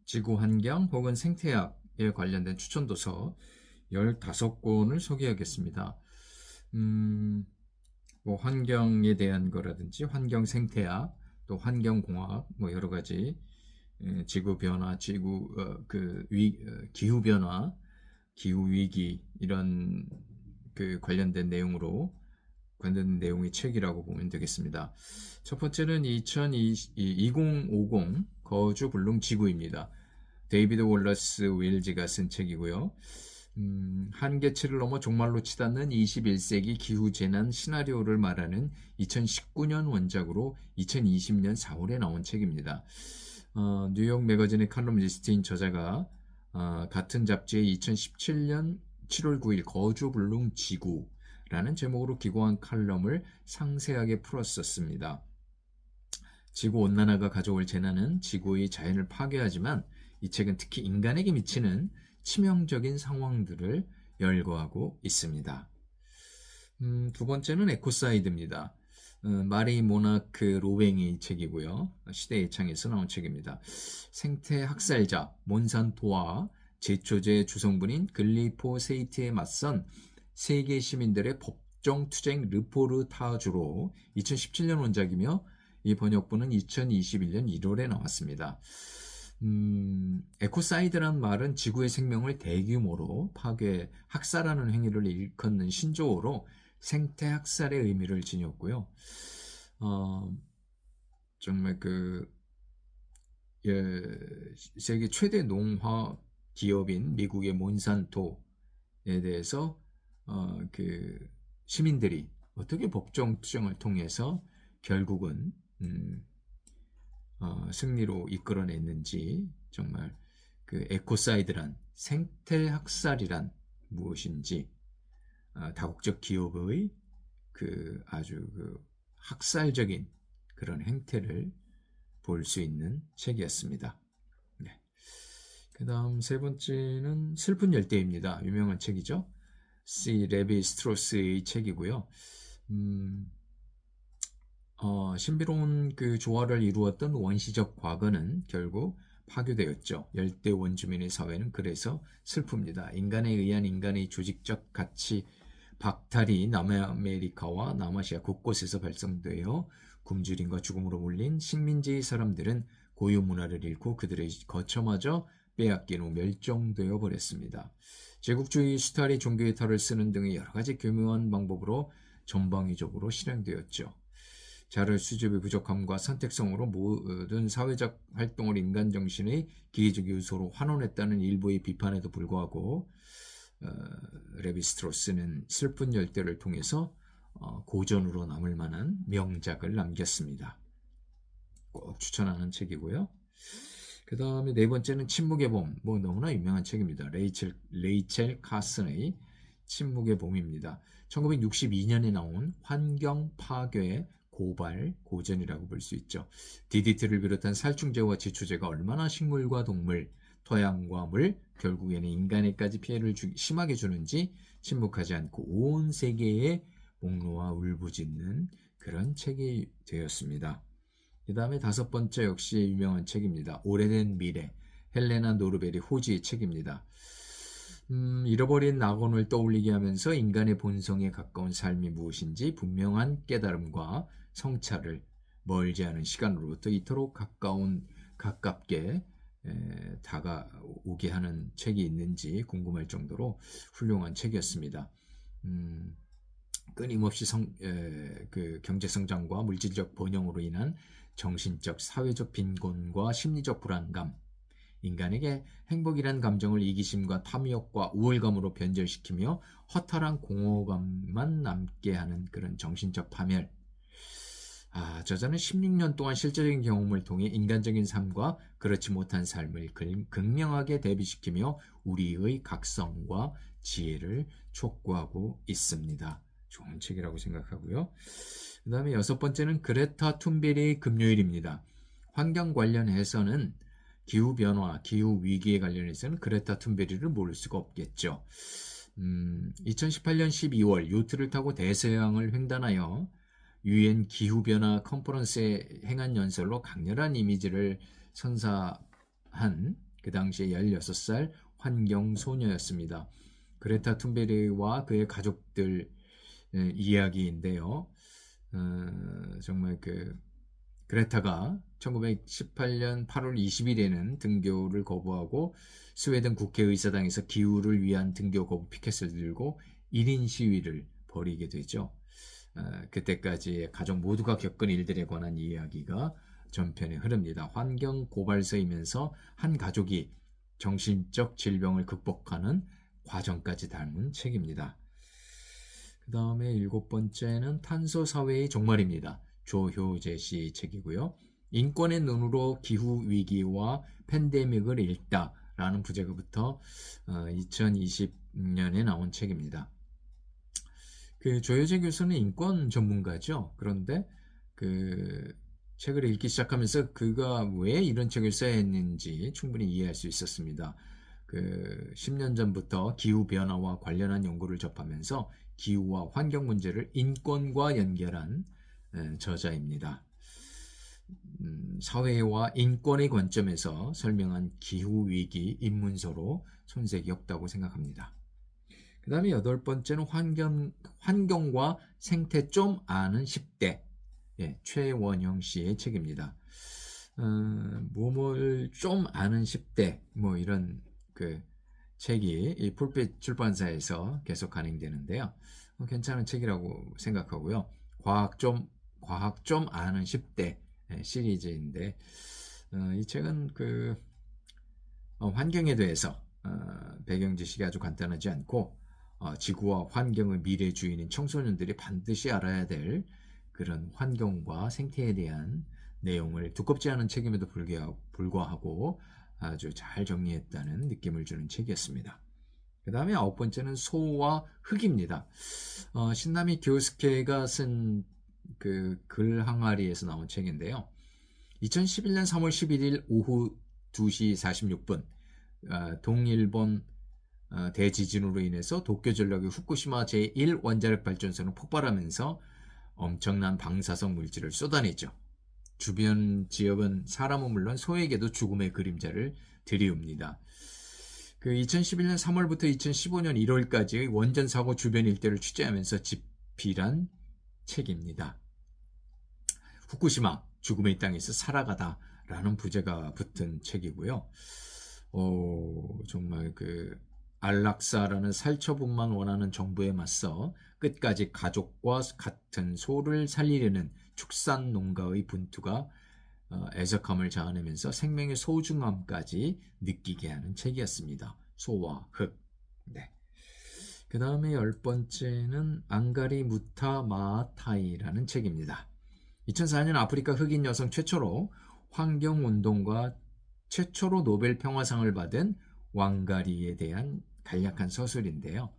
지구 환경 혹은 생태학에 관련된 추천도서 15권을 소개하겠습니다. 뭐 환경에 대한 거라든지 환경 생태학, 또 환경공학, 뭐 여러 가지 지구 변화, 기후 변화, 기후 위기 이런 관련된 내용의 책이라고 보면 되겠습니다. 첫 번째는 2050 거주 불능 지구입니다. 데이비드 월러스 웰즈가 쓴 책이고요. 한계치를 넘어 종말로 치닫는 21세기 기후재난 시나리오를 말하는 2019년 원작으로 2020년 4월에 나온 책입니다. 뉴욕 매거진의 칼럼니스트인 저자가 같은 잡지의 2017년 7월 9일 거주 불능 지구라는 제목으로 기고한 칼럼을 상세하게 풀었었습니다. 지구온난화가 가져올 재난은 지구의 자연을 파괴하지만 이 책은 특히 인간에게 미치는 치명적인 상황들을 열거하고 있습니다. 두 번째는 에코사이드입니다. 마리 모나크 로뱅의 책이고요. 시대의 창에서 나온 책입니다. 생태학살자 몬산토와 제초제 주성분인 글리포세이트에 맞선 세계 시민들의 법정 투쟁 르포르타주로 2017년 원작이며 이 번역본은 2021년 1월에 나왔습니다. 에코사이드란 말은 지구의 생명을 대규모로 파괴, 학살하는 행위를 일컫는 신조어로 생태학살의 의미를 지녔고요. 정말 세계 최대 농화 기업인 미국의 몬산토에 대해서 시민들이 어떻게 법정 투쟁을 통해서 결국은 승리로 이끌어냈는지, 정말 에코사이드란, 생태학살이란 무엇인지, 다국적 기업의 아주 학살적인 그런 행태를 볼 수 있는 책이었습니다. 네. 그 다음 세 번째는 슬픈 열대입니다. 유명한 책이죠. C. 레비 스트로스의 책이고요. 신비로운 조화를 이루었던 원시적 과거는 결국 파괴되었죠. 열대 원주민의 사회는 그래서 슬픕니다. 인간에 의한 인간의 조직적 가치 박탈이 남아메리카와 남아시아 곳곳에서 발생되어 굶주림과 죽음으로 몰린 식민지의 사람들은 고유 문화를 잃고 그들의 거처마저 빼앗긴 후 멸종되어 버렸습니다. 제국주의 수탈이 종교의 탈을 쓰는 등의 여러 가지 교묘한 방법으로 전방위적으로 실행되었죠. 자를 수집의 부족함과 선택성으로 모든 사회적 활동을 인간 정신의 기계적 요소로 환원했다는 일부의 비판에도 불구하고 레비스트로스는 슬픈 열대를 통해서 고전으로 남을 만한 명작을 남겼습니다. 꼭 추천하는 책이고요. 그 다음에 네 번째는 침묵의 봄, 너무나 유명한 책입니다. 레이첼 카슨의 침묵의 봄입니다. 1962년에 나온 환경 파괴의 고전이라고 볼 수 있죠. DDT를 비롯한 살충제와 제초제가 얼마나 식물과 동물, 토양과 물, 결국에는 인간에까지 피해를 심하게 주는지 침묵하지 않고 온 세계에 목놓아 울부짖는 그런 책이 되었습니다. 그 다음에 다섯 번째 역시 유명한 책입니다. 오래된 미래, 헬레나 노르베리 호지의 책입니다. 잃어버린 낙원을 떠올리게 하면서 인간의 본성에 가까운 삶이 무엇인지 분명한 깨달음과 성찰을 멀지 않은 시간으로부터 이토록 가깝게 다가오게 하는 책이 있는지 궁금할 정도로 훌륭한 책이었습니다. 끊임없이 경제성장과 물질적 번영으로 인한 정신적, 사회적 빈곤과 심리적 불안감, 인간에게 행복이란 감정을 이기심과 탐욕과 우월감으로 변절시키며 허탈한 공허감만 남게 하는 그런 정신적 파멸. 저자는 16년 동안 실제적인 경험을 통해 인간적인 삶과 그렇지 못한 삶을 극명하게 대비시키며 우리의 각성과 지혜를 촉구하고 있습니다. 좋은 책이라고 생각하고요. 그 다음에 여섯 번째는 그레타 툰베리의 금요일입니다. 환경 관련해서는 기후변화, 기후위기에 관련해서는 그레타 툰베리를 모를 수가 없겠죠. 2018년 12월 요트를 타고 대서양을 횡단하여 UN 기후변화 컨퍼런스에 행한 연설로 강렬한 이미지를 선사한 그 당시에 16살 환경소녀였습니다. 그레타 툰베리와 그의 가족들 이야기인데요. 정말 그레타가 1918년 8월 20일에는 등교를 거부하고 스웨덴 국회의사당에서 기후를 위한 등교 거부 피켓을 들고 1인 시위를 벌이게 되죠. 그때까지 가족 모두가 겪은 일들에 관한 이야기가 전편에 흐릅니다. 환경 고발서이면서 한 가족이 정신적 질병을 극복하는 과정까지 담은 책입니다. 그 다음에 7번째는 탄소사회의 종말입니다. 조효재 씨 책이고요. 인권의 눈으로 기후위기와 팬데믹을 읽다라는 부제가부터 2020년에 나온 책입니다. 조효재 교수는 인권 전문가죠. 그런데 그 책을 읽기 시작하면서 그가 왜 이런 책을 써야 했는지 충분히 이해할 수 있었습니다. 10년 전부터 기후변화와 관련한 연구를 접하면서 기후와 환경 문제를 인권과 연결한 저자입니다. 사회와 인권의 관점에서 설명한 기후위기 입문서로 손색이 없다고 생각합니다. 그 다음에 8번째는 환경과 생태 좀 아는 10대 최원영 씨의 책입니다. 뭐뭘 좀 아는 10대 이런 책이 이 풀빛 출판사에서 계속 간행되는데요. 괜찮은 책이라고 생각하고요. 과학 좀 아는 10대 시리즈인데 이 책은 환경에 대해서 배경 지식이 아주 간단하지 않고 지구와 환경의 미래 주인인 청소년들이 반드시 알아야 될 그런 환경과 생태에 대한 내용을 두껍지 않은 책임에도 불구하고 아주 잘 정리했다는 느낌을 주는 책이었습니다. 그 다음에 9번째는 소와 흙입니다. 신나미 교스케가 쓴 글 항아리에서 나온 책인데요. 2011년 3월 11일 오후 2시 46분 동일본 대지진으로 인해서 도쿄 전력의 후쿠시마 제1원자력 발전소는 폭발하면서 엄청난 방사성 물질을 쏟아내죠. 주변 지역은 사람은 물론 소에게도 죽음의 그림자를 들이웁니다. 2011년 3월부터 2015년 1월까지 원전 사고 주변 일대를 취재하면서 집필한 책입니다. 후쿠시마 죽음의 땅에서 살아가다 라는 부제가 붙은 책이고요. 정말 안락사라는 살처분만 원하는 정부에 맞서 끝까지 가족과 같은 소를 살리려는 축산 농가의 분투가 애석함을 자아내면서 생명의 소중함까지 느끼게 하는 책이었습니다. 소와 흙. 네. 그 다음에 10번째는 앙가리 무타 마타이라는 책입니다. 2004년 아프리카 흑인 여성 최초로 환경운동과 최초로 노벨 평화상을 받은 왕가리에 대한 간략한 서술인데요.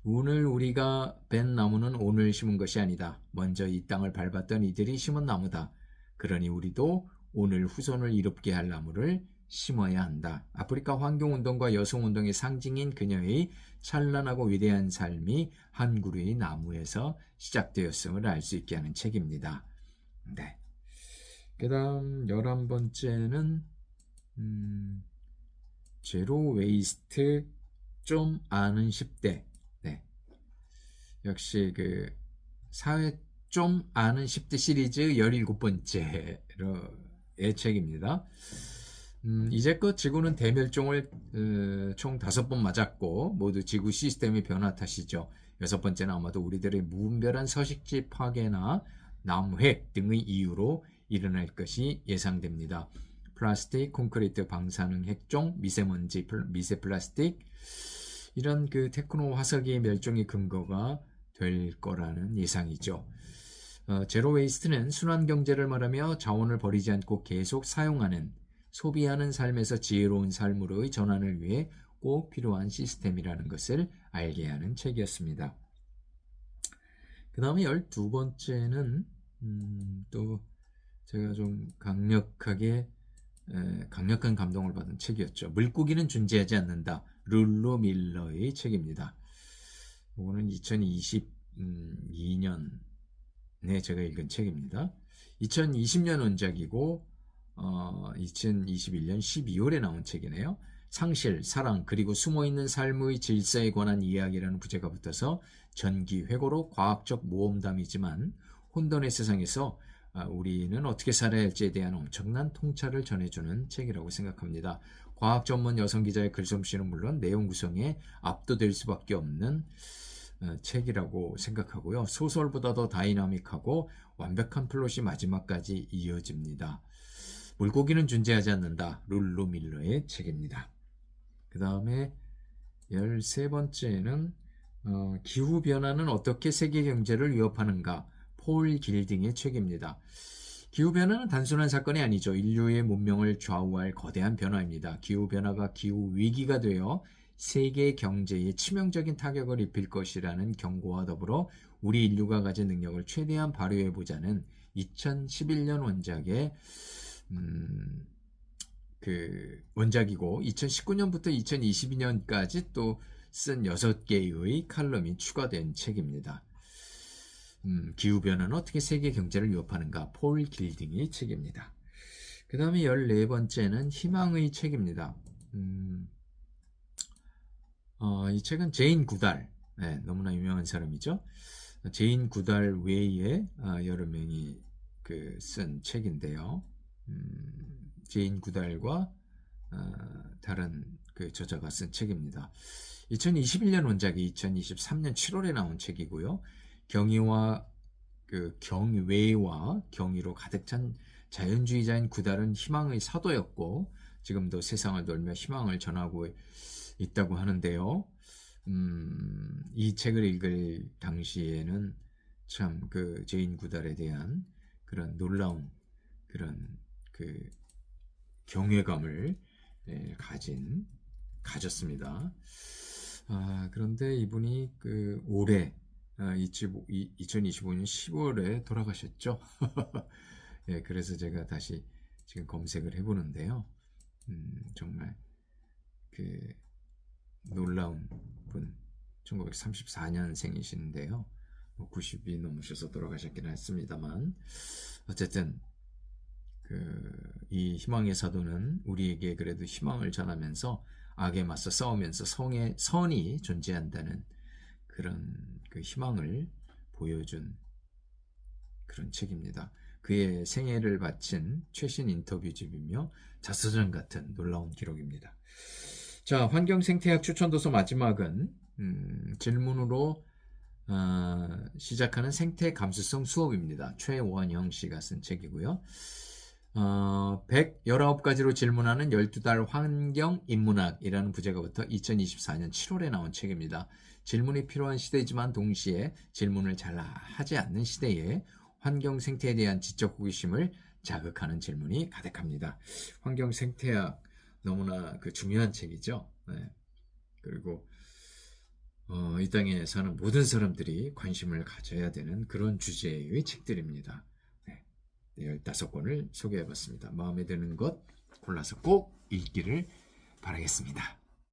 오늘 우리가 벤 나무는 오늘 심은 것이 아니다. 먼저 이 땅을 밟았던 이들이 심은 나무다. 그러니 우리도 오늘 후손을 이롭게 할 나무를 심어야 한다. 아프리카 환경운동과 여성운동의 상징인 그녀의 찬란하고 위대한 삶이 한 그루의 나무에서 시작되었음을 알 수 있게 하는 책입니다. 네. 그 다음 11번째는 제로 웨이스트 좀 아는 10대. 네. 역시 사회 좀 아는 10대 시리즈 17번째의 책입니다. 이제껏 지구는 대멸종을 총 5번 맞았고 모두 지구 시스템의 변화 탓이죠. 6번째는 아마도 우리들의 무분별한 서식지 파괴나 남획 등의 이유로 일어날 것이 예상됩니다. 플라스틱, 콘크리트, 방사능, 핵종, 미세먼지, 미세 플라스틱 이런 테크노 화석의 멸종의 근거가 될 거라는 예상이죠. 제로 웨이스트는 순환 경제를 말하며 자원을 버리지 않고 계속 사용하는 소비하는 삶에서 지혜로운 삶으로의 전환을 위해 꼭 필요한 시스템이라는 것을 알게 하는 책이었습니다. 그 다음에 12번째는 또 제가 좀 강력한 감동을 받은 책이었죠. 물고기는 존재하지 않는다. 룰루 밀러의 책입니다. 이거는 2022년에 제가 읽은 책입니다. 2020년 원작이고 2021년 12월에 나온 책이네요. 상실, 사랑, 그리고 숨어있는 삶의 질서에 관한 이야기라는 부제가 붙어서 전기회고로 과학적 모험담이지만 혼돈의 세상에서 우리는 어떻게 살아야 할지에 대한 엄청난 통찰을 전해주는 책이라고 생각합니다. 과학 전문 여성 기자의 글솜씨는 물론 내용 구성에 압도될 수밖에 없는 책이라고 생각하고요. 소설보다 더 다이나믹하고 완벽한 플롯이 마지막까지 이어집니다. 물고기는 존재하지 않는다. 룰루 밀러의 책입니다. 그 다음에 13번째는 기후변화는 어떻게 세계 경제를 위협하는가? 폴 길딩의 책입니다. 기후변화는 단순한 사건이 아니죠. 인류의 문명을 좌우할 거대한 변화입니다. 기후변화가 기후위기가 되어 세계 경제에 치명적인 타격을 입힐 것이라는 경고와 더불어 우리 인류가 가진 능력을 최대한 발휘해보자는 2011년 원작의 원작이고 2019년부터 2022년까지 또 쓴 6개의 칼럼이 추가된 책입니다. 기후변화는 어떻게 세계 경제를 위협하는가? 폴 길딩의 책입니다. 그 다음에 14번째는 희망의 책입니다. 이 책은 제인 구달, 너무나 유명한 사람이죠. 제인 구달 외에 여러 명이 쓴 책인데요. 제인 구달과 다른 저자가 쓴 책입니다. 2021년 원작이 2023년 7월에 나온 책이고요. 경외와 경의로 가득 찬 자연주의자인 구달은 희망의 사도였고 지금도 세상을 돌며 희망을 전하고 있다고 하는데요. 이 책을 읽을 당시에는 참 제인 구달에 대한 그런 놀라운 그런 경외감을 가졌습니다. 그런데 이분이 올해 2025년 10월에 돌아가셨죠. 그래서 제가 다시 지금 검색을 해보는데요. 정말 놀라운 분, 1934년생이신데요. 90이 넘으셔서 돌아가셨긴 했습니다만 어쨌든 이 희망의 사도는 우리에게 그래도 희망을 전하면서 악에 맞서 싸우면서 선이 존재한다는 그런 희망을 보여준 그런 책입니다. 그의 생애를 바친 최신 인터뷰집이며 자서전 같은 놀라운 기록입니다. 자, 환경생태학 추천도서 마지막은 질문으로 시작하는 생태 감수성 수업입니다. 최원영 씨가 쓴 책이고요. 119가지로 질문하는 12달 환경인문학이라는 부제가 붙어 2024년 7월에 나온 책입니다. 질문이 필요한 시대지만 동시에 질문을 잘 하지 않는 시대에 환경 생태에 대한 지적 호기심을 자극하는 질문이 가득합니다. 환경 생태학 너무나 중요한 책이죠. 그리고 이 땅에 사는 모든 사람들이 관심을 가져야 되는 그런 주제의 책들입니다. 15권을 소개해봤습니다. 마음에 드는 것 골라서 꼭 읽기를 바라겠습니다.